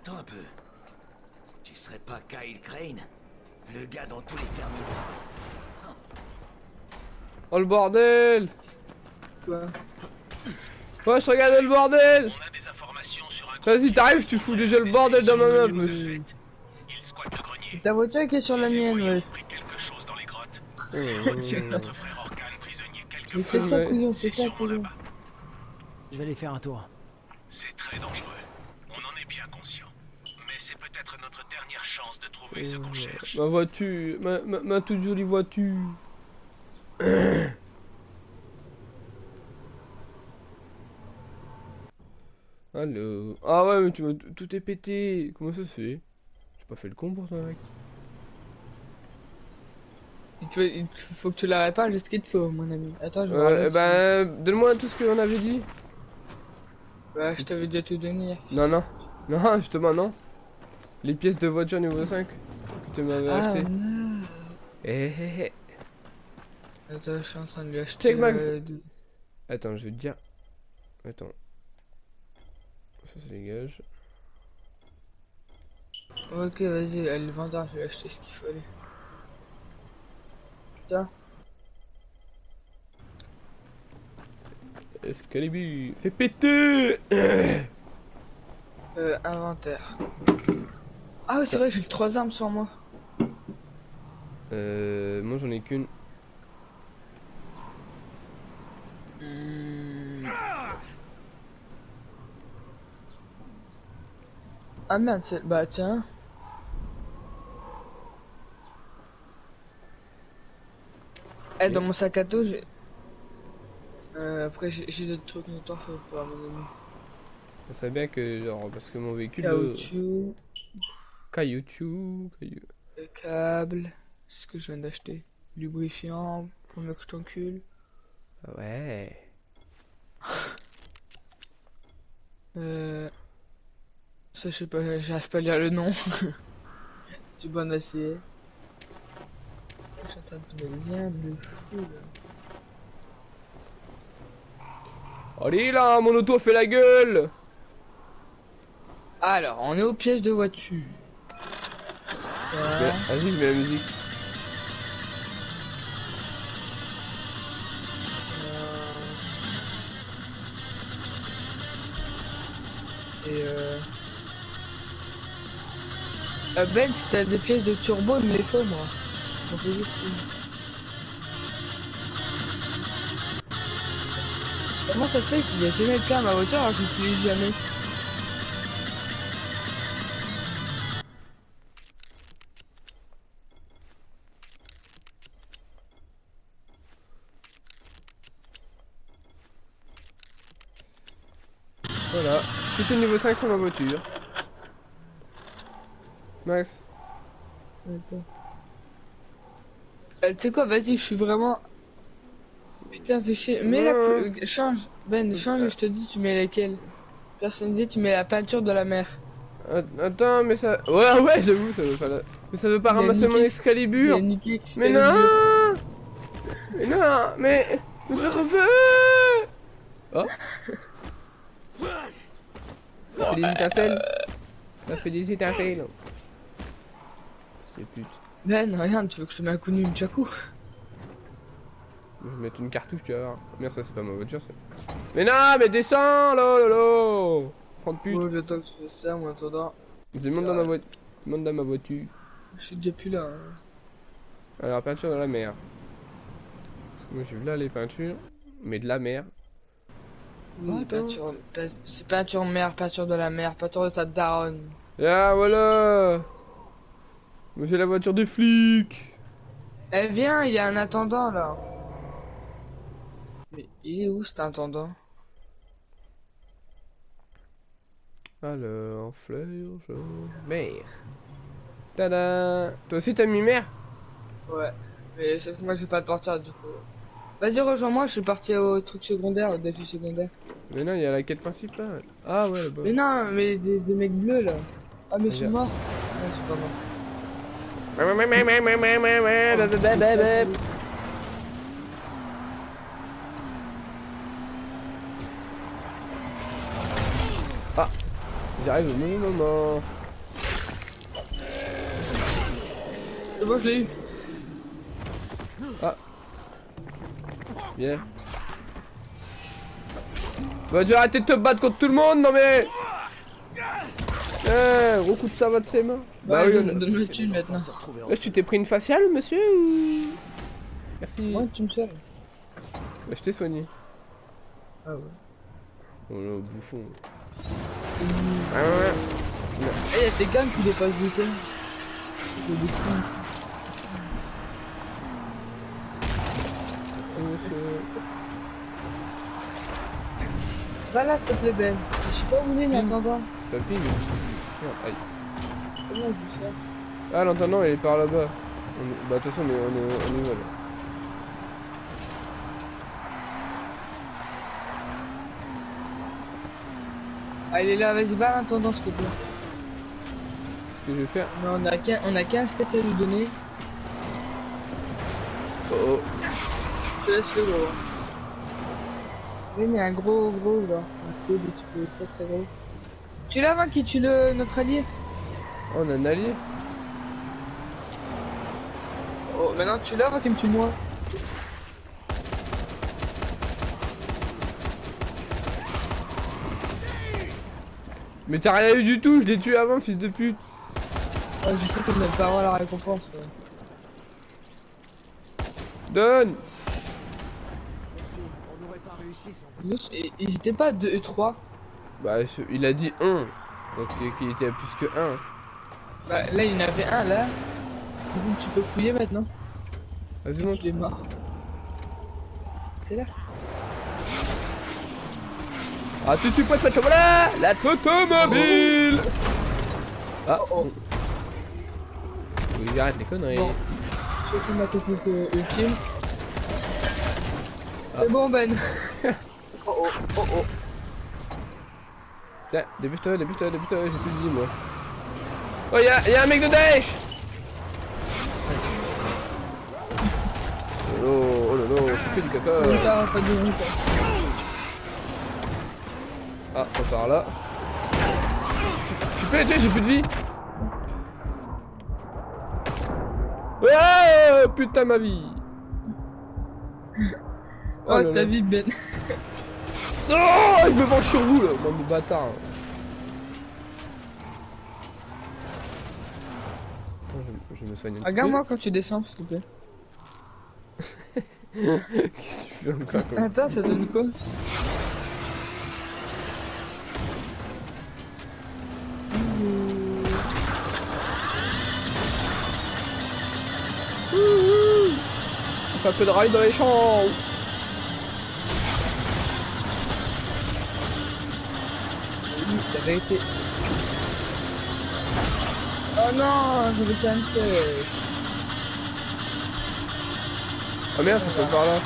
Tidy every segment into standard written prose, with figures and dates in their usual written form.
Attends un peu. Tu serais pas Kyle Crane? Le gars dont tous les fermiers parlent. Oh le bordel! Quoi? Ouais, je regarde le bordel! On a des informations sur un Vas-y, t'arrives, tu fous déjà le bordel dans ma map, wesh. Il squatte le grenier. C'est ta voiture qui est sur la mienne, ouais. Pris quelque chose dans les grottes. Oh. Notre frère Orkan prisonnier quelque Mais fais ça, Ouais. couillon, fais ça, sûrement couillon. là-bas. Je vais aller faire un tour. C'est très dangereux. On en est bien conscient. Mais c'est peut-être notre dernière chance de trouver ce qu'on cherche. Ma voiture, ma toute jolie voiture. Allô. Ah ouais, mais tu m'as tout est pété. Comment ça se fait? J'ai pas fait le con pour toi, mec. Il faut que tu la répares, j'ai ce qu'il te faut, mon ami. Attends, je vais voir là, Donne-moi tout ce qu'on avait dit. Bah, je t'avais déjà tout donné. Non, non. Non, justement, non. Les pièces de voiture niveau 5 que tu m'avais Ah, acheté. non. Attends, je suis en train de lui acheter. Check Max. Des- Attends, je vais te dire. Attends. Ça se dégage. Ok, vas-y, le vendeur, je vais acheter ce qu'il fallait. Tiens. Excalibur. Fais péter. Inventaire. Ah ouais, c'est vrai, j'ai que 3 armes sur moi. Moi j'en ai qu'une. Ah merde, bah tiens. Eh, dans mon sac à dos, j'ai... après, j'ai d'autres trucs, ne t'en fais pas, mon ami. Ça serait bien que genre parce que mon véhicule. Caoutchouc, Caoutchouc. câble, c'est ce que je viens d'acheter. Lubrifiant, pour mieux que je t'encule. Ah ouais. Ça, je sais pas, j'arrive pas à lire le nom. Du bon acier. J'entends de rien de fou là. Allez là, mon auto fait la gueule. Alors, on est au piège de voiture. Voilà. Vas-y, je mets la musique. Ben, si t'as des pièces de turbo, il me les faut, moi. On peut juste une. Comment ça se fait qu'il y a jamais plein à ma voiture alors que j'utilise jamais? Voilà. Tout est niveau 5 sur ma voiture. Max. Attends. Tu sais quoi, vas-y, je suis vraiment... Putain, fais chier. Mets la... change. Ben, change et je te dis, tu mets laquelle. Personnalisé, tu mets la peinture de la mer. Attends, mais ça. Ouais, ouais, j'avoue, ça veut pas. Mais ça veut pas Il a ramasser mon niqué- Excalibur. Il a niqué Mais Excalibur. non. Mais non, mais je veux. Oh. Ça fait des étincelles. Ça fait des étincelles. C'est pute. Ben, regarde, tu veux que je te mette un coup de nunchaku? Je vais mettre une cartouche, tu vas voir. Merde, ça c'est pas ma voiture, ça. Mais non, mais descends, lolo. Prends de pute. Oh, j'attends que tu fasses ça, moi, en attendant. Demande dans ma voiture. Demande dans ma voiture. Je suis déjà plus là. Hein. Alors, peinture de la mer. Parce que moi j'ai vu là les peintures. Mais de la mer. Oui, attends. c'est peinture mer, peinture de la mer, peinture de ta daronne. Ah, voilà. Mais c'est la voiture des flics. Eh, viens, il y a un attendant là. Mais il est où cet attendant? Alors, fleur, jaune, mer. Tada. Toi aussi t'as mis mer? Ouais, mais sauf que moi je vais pas te partir du coup. Vas-y, rejoins-moi, je suis parti au truc secondaire, au défi secondaire. Mais non, il y a la quête principale. Ah ouais, là-bas. Mais non, mais des mecs bleus là. Ah, mais je suis Regarde. mort. Non, c'est pas mort. Ah. J'arrive au mauvais moment. C'est bon, je l'ai eu. Ah. Bien. Bah tu vas arrêter de te battre contre tout le monde, non mais. Gros coup de savate de ses mains. Bah Ouais, oui. donne-moi le C'est thune des enfants maintenant. se retrouver en- Là, tu t'es pris une faciale, monsieur ou... Merci. Ouais, tu me soignes. Bah, je t'ai soigné. Ah ouais. Oh là, bouffon. Eh, y'a tes gars qui dépassent du temps. C'est des cons. Merci, monsieur. Va là, s'il te plaît, Ben. Je sais pas où il est, l'intendant. T'as ping. Merde, aïe. Comment je vais faire? Ah, l'entendant, il est par là-bas. Bah, de toute façon, on y va là. Ah, il est là, vas-y, va à l'intendant, s'il te plaît. Ce que je vais faire. Mais on a qu'un test à lui donner. Oh oh. Je te laisse le gros. Oui, mais un gros là. Un peu des petits peu très très gros. Tu l'as, qui tue notre allié? Oh, on a un allié. Oh, maintenant tu l'as, qui me tue moi. Mais t'as rien eu du tout, je l'ai tué avant, fils de pute. Oh, j'ai cru qu'on n'avait pas avoir la récompense. Ouais. Donne. Juste, ils étaient pas 2 et 3. Bah, il a dit 1. Donc c'est qu'il était à plus que 1. Bah, là, il y en avait un là. Du coup, tu peux fouiller maintenant. Vas-y, monte. Il est mort. C'est là. Ah, tu peux te voilà la automobile. Ah, Oh. Faut que j'arrête les conneries. Bon. Je fais ma technique ultime. Ah. C'est bon, Ben. Oh. Tiens, dépêche-toi, j'ai plus de vie moi. Oh, y'a un mec de Daesh. Oh lolo, tu fais du caca. Pas de bruit, quoi. Ah, on part là. Tu peux les tuer, j'ai plus de vie. Oh putain ma vie. Oh, là ta là. vie, Ben. Oh, il me venge sur vous là, bande de bâtards. Attends, je me soigne un petit peu. Regarde-moi quand tu descends, s'il te plaît. Qu'est-ce que tu fais encore quoi? Attends, ça donne quoi? On fait un peu de rail dans les champs. La vérité. Oh non, je vais faire une tête. Ah merde, ça peut par là.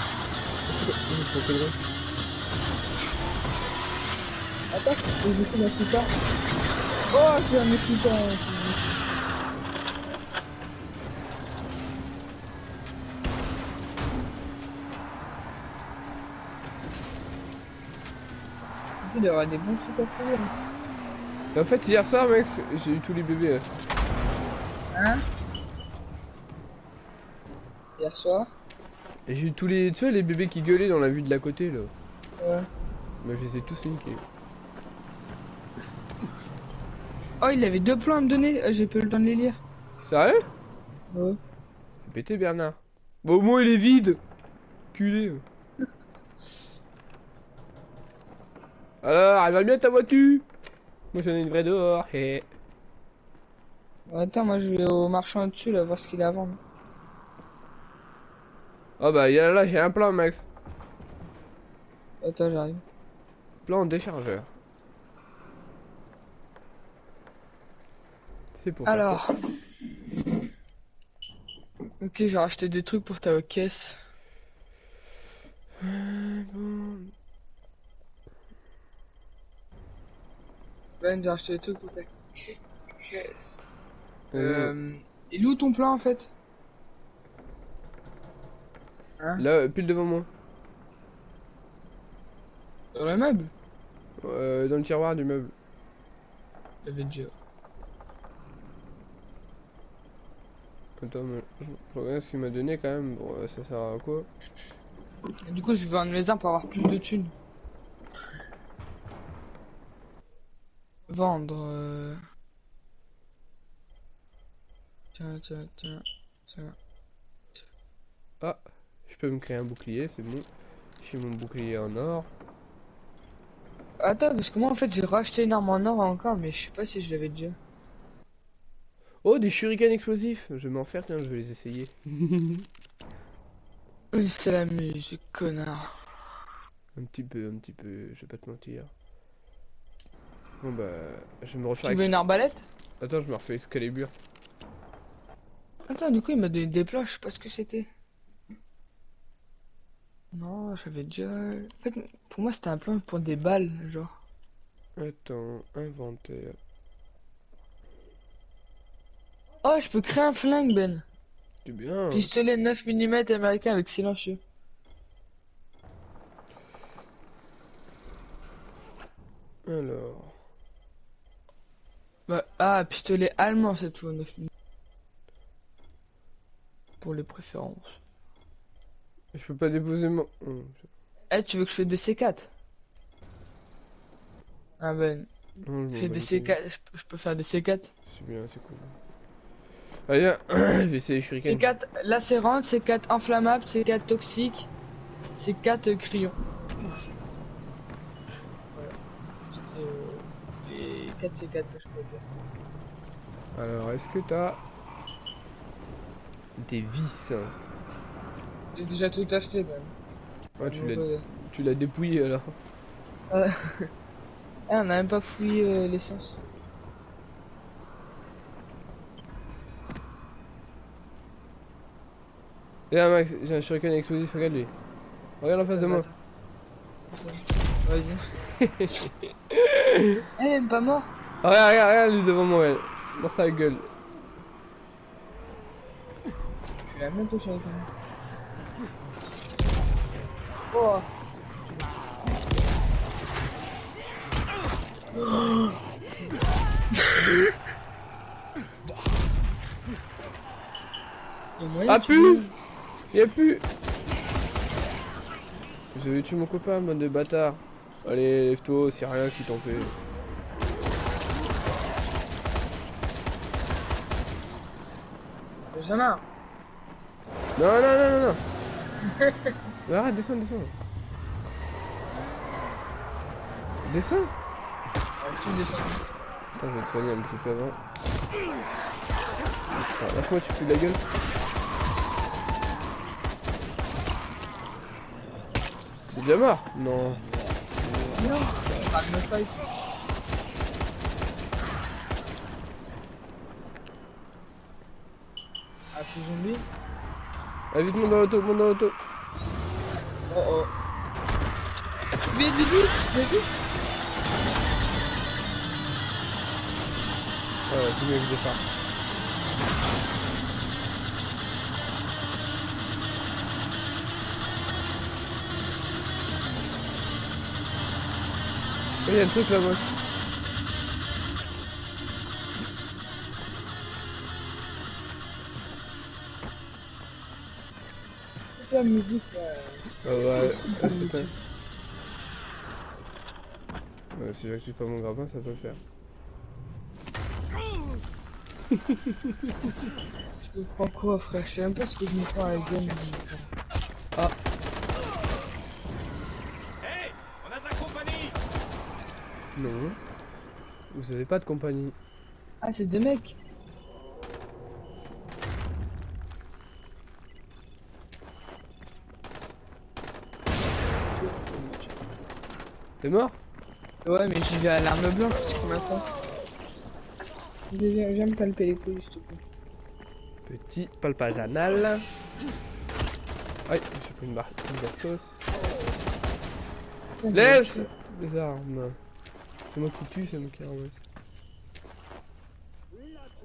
Attends, je vais essayer d'un super. Oh, j'ai un super. Il doit y avoir des bons trucs à faire. Et en fait, hier soir, mec, j'ai eu tous les bébés. Hein? Hier soir? Et j'ai eu tous les, tu vois, les bébés qui gueulaient dans la vue de la côté là. Ouais. Bah, je les ai tous niqués. Oh, il avait 2 plans à me donner. J'ai pas eu le temps de les lire. Sérieux? Ouais. C'est pété, Bernard. Bon, au moins, il est vide. Culé. Alors, elle va bien ta voiture? Moi, j'en ai une vraie dehors. Hé. Attends, moi je vais au marchand au-dessus là, voir ce qu'il a à vendre. Oh bah, là, j'ai un plan, Max. Attends, j'arrive. Plan déchargeur. C'est pour Alors. Ok, j'ai racheté des trucs pour ta caisse. ça. Bon. Ben, j'ai racheté des trucs pour ta caisse. Euh, Il est où ton plan en fait? Hein? Là, pile devant moi. Dans le meuble? Dans le tiroir du meuble. J'avais déjà. Attends, mais je regarde ce qu'il m'a donné quand même. Bon, ça sert à quoi? Et du coup, je vais vendre mes armes pour avoir plus de thunes. Vendre. Tiens. Ah, je peux me créer un bouclier, c'est bon. J'ai mon bouclier en or. Attends, parce que moi en fait j'ai racheté une arme en or encore, mais je sais pas si je l'avais déjà. Oh, des shurikens explosifs. Je vais m'en faire, tiens, je vais les essayer. Oui, c'est la musique, connard. Un petit peu, je vais pas te mentir. Bon bah, je vais me refaire. Tu veux une arbalète? Attends, je me refais Excalibur. Attends, du coup il m'a donné des plats, je sais pas ce que c'était. Non, j'avais déjà. En fait, pour moi c'était un plan pour des balles, genre. Attends, inventaire. Oh, je peux créer un flingue, Ben. C'est bien. Pistolet 9 mm américain avec silencieux. Alors. Bah, ah, pistolet allemand cette fois, 9 mm. Pour les préférences. Je peux pas déposer mon. Eh, tu veux que je fasse des C4? Ah Ben, Non, je je fais m'en des bats les couilles. C4, je peux faire des C4. C'est bien, c'est cool. Allez, je vais essayer les shurikens. C4 lacérante, C4 inflammable, C4 toxique, C4 crayon. Voilà. C'était les 4 C4 que je peux faire. Alors, est-ce que t'as des vis? J'ai déjà tout acheté même. Ouais, tu l'as dépouillé alors. Ah, on a même pas fouillé l'essence. Et là, Max, j'ai un shuriken explosif, regarde lui. Regarde en face de moi. Vas-y. Elle est même pas mort. Ah, regarde lui devant moi, elle. Dans sa gueule. Tu l'as même touché avec moi. Oh. Ah, plus! Y'a plus! Vous avez tué mon copain, bande de bâtards. Allez, lève-toi, c'est rien qui t'en fait. Benjamin. Non. Mais arrête, descends. Descends! Tu descends. Attends, je vais te soigner un petit peu avant. Attends, lâche-moi, tu fous de la gueule. C'est déjà mort? Non. Non, parle même pas. Ah, c'est zombie. Allez, vite, monte dans l'auto, Oh oh. Vite. Ouais, c'est mieux que je pars. Il y a un truc là-bas. La musique, Ah ouais, c'est pas. Ouais, si j'active pas mon grappin, ça peut le faire. Je me prends quoi, frère? Je sais même pas ce que je me prends à la gueule. Ah, Hey, on a de la compagnie. non. Vous avez pas de compagnie. Ah, c'est des mecs. T'es mort? Ouais, mais j'y vais à l'arme blanche, tu sais maintenant. Viens me palper les couilles, s'il te plaît. Petit palpage anal. Aïe, j'ai pris une bastos. Laisse les armes. C'est moi qui tue, c'est moi qui ramasse.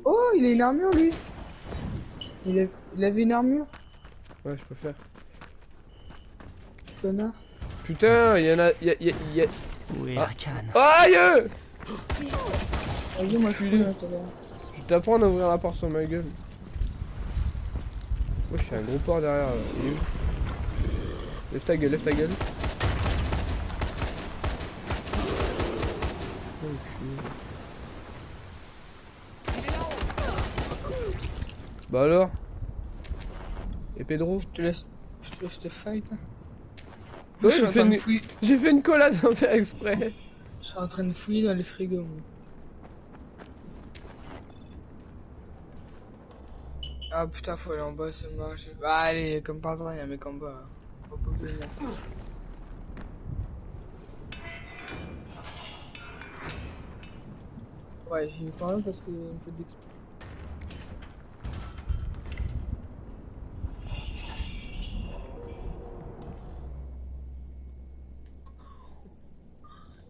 Oh, il a une armure, lui. Il avait une armure, Ouais, je peux faire. connard. Putain, il y en a. Où est Ah. Arcane? Aïe! Vas-y, moi je suis là tout à l'heure. Je t'apprends à ouvrir la porte sur ma gueule. Moi je suis un gros porc derrière. Il est où? Lève ta gueule, lève ta gueule. Bah alors? Et Pedro? Je te laisse te fight. Ouais, je suis en train de fouiller. j'ai fait une collade sans faire exprès. Je suis en train de fouiller dans les frigos. Moi. Ah putain, faut aller en bas, c'est marche. Bah allez, comme par hasard, il y a un mec en bas. On peut pas venir. Ouais, j'y vais quand même parce que un peu d'expérience.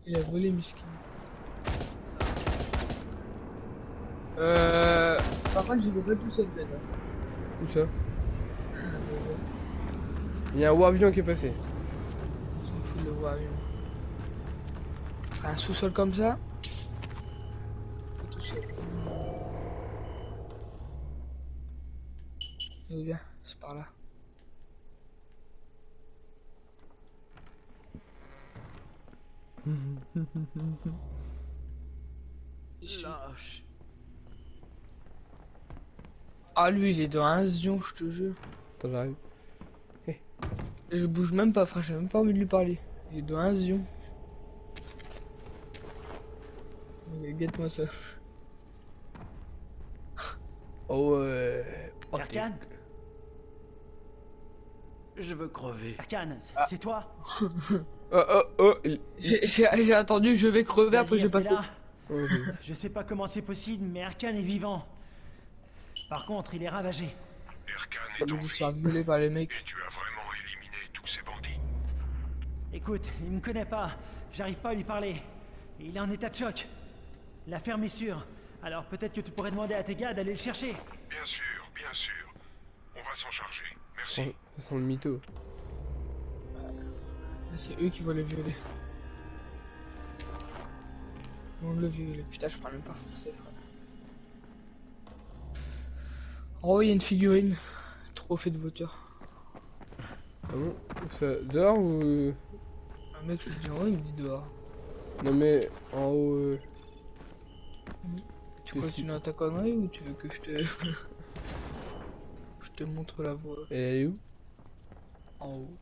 Il a volé Miskin. Par contre, j'y vais pas tout seul, Ben. Où ça? Il y a un avion qui est passé. J'en fous de le voir, avion. Un sous-sol comme ça. Pas tout seul. Et où bien? C'est par là. Ici. Lâche. Ah lui il est dans un zion, je te jure. Attends, j'arrive. Et je bouge même pas, enfin j'ai même pas envie de lui parler. Il est dans un zion. Guette-moi ça. Oh ouais. Oh, Arkane? Je veux crever. Arkane, c'est toi? oh. J'ai attendu, je vais crever, après Vas-y, j'ai pas t'es fait. là. Oh, Je sais pas comment c'est possible, mais Arkane est vivant. Par contre, il est ravagé. Erkan On est a donc dû se vif. faire violer par les mecs. Et tu as vraiment éliminé tous ces bandits. Écoute, il me connaît pas. J'arrive pas à lui parler. Et il est en état de choc. La ferme est sûre. Alors peut-être que tu pourrais demander à tes gars d'aller le chercher. Bien sûr, bien sûr. On va s'en charger. Merci. ça sent le mytho. Là, c'est eux qui vont le violer. On le viole. Putain, je parle même pas français, frère. Oh, il y a une figurine. Trophée de voiture. Ah bon? Ça, dehors ou... Un mec, je lui dis en haut, il me dit dehors. Non mais en haut... Tu Qu'est-ce continues à ta connerie ou tu veux que je te... je te montre la voie Et elle est où? en haut.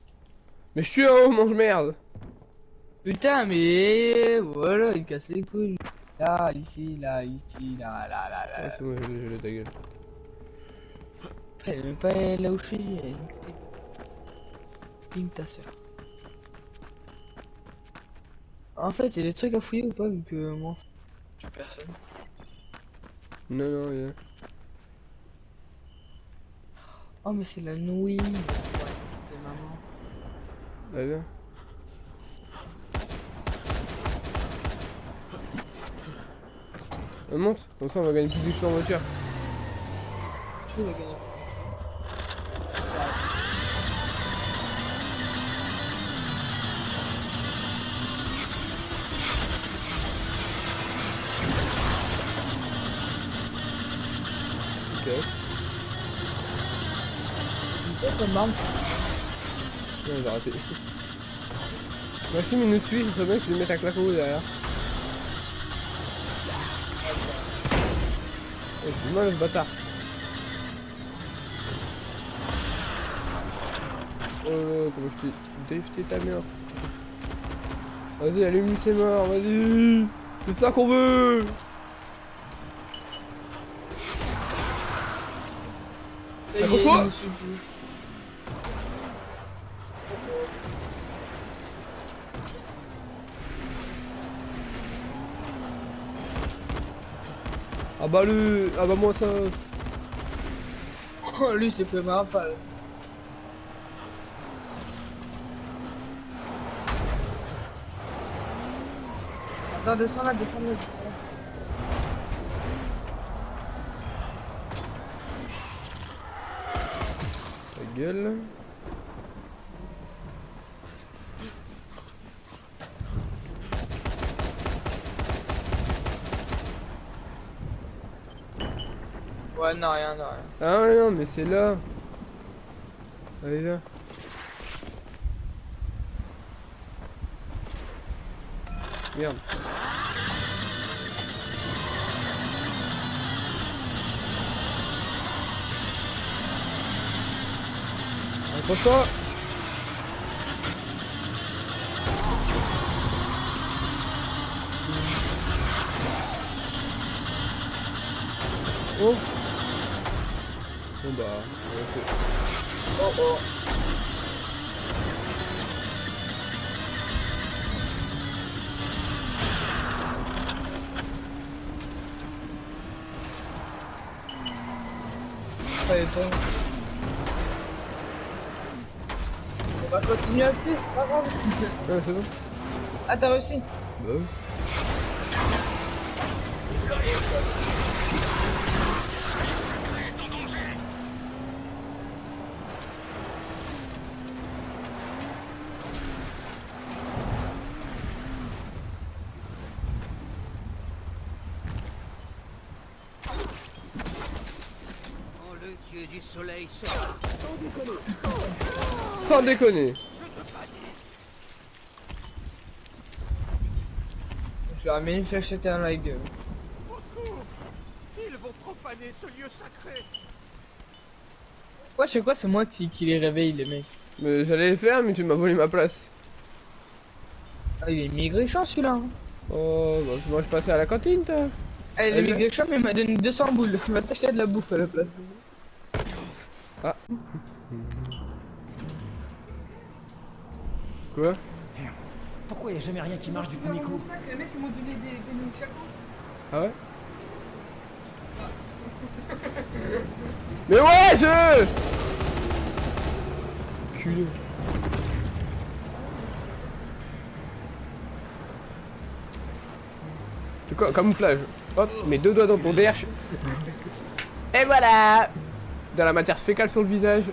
Mais je suis en haut, mange merde! Putain, mais voilà, il casse les couilles. Là, ici, là, ici, là, là, là, Ah, là. c'est bon, je l'ai ta gueule. Elle est même pas là où je suis. Elle est écoutez. Ping ta soeur. En fait, il y a des trucs à fouiller ou pas vu que moi, j'ai personne. Non, il y a... Oh, mais c'est la nouille. Ouais, de maman. Bah viens. On monte, comme ça on va gagner plus d'XP en voiture. Tu vas gagner. Ok. C'est comme arme. Non, j'ai raté. Maxime il nous suit, ça serait bien que tu lui mettes un claquot derrière. Oh, c'est mal ce bâtard. Oh, comment je t'ai drifté ta mère. Vas-y, allume c'est mort, vas-y. C'est ça qu'on veut. Ça y est, Accroche-toi. il nous suit plus. Ah bah lui, ah bah moi ça. Oh, lui, c'est fait ma rafale. Attends, descends là, descends là, descends là. Ta gueule. Ouais, non, rien, non, rien. Ah ouais, non, mais c'est là. Allez, là. Merde. Accroche-toi. Oh. Bon bah, Oh oh. Allez, bon. On va continuer à acheter, c'est pas grave. ouais, c'est bon. Ah, t'as réussi? Bah oui. Oh, le dieu du soleil sera... Sans déconner. Je vais ramener faire jeter un like. Au secours! Ils vont profaner ce lieu sacré! Ouais, je sais quoi, c'est moi qui les réveille, les mecs. Mais j'allais le faire, mais tu m'as volé ma place. Ah, il est maigrichant celui-là. Hein. Oh, bah moi je passais à la cantine, toi. Ah, il est Allez, maigrichant, mais il m'a donné 200 boules. Il m'a t'acheter de la bouffe à la place. Ah. Quoi? Merde. Pourquoi y a jamais rien qui marche du premier coup? Les mecs m'ont donné des nunchakus. Ah ouais? Mais ouais, je... Culé. C'est quoi? Camouflage. Hop, mes deux doigts dans ton derche. Et voilà! Dans la matière fécale sur le visage.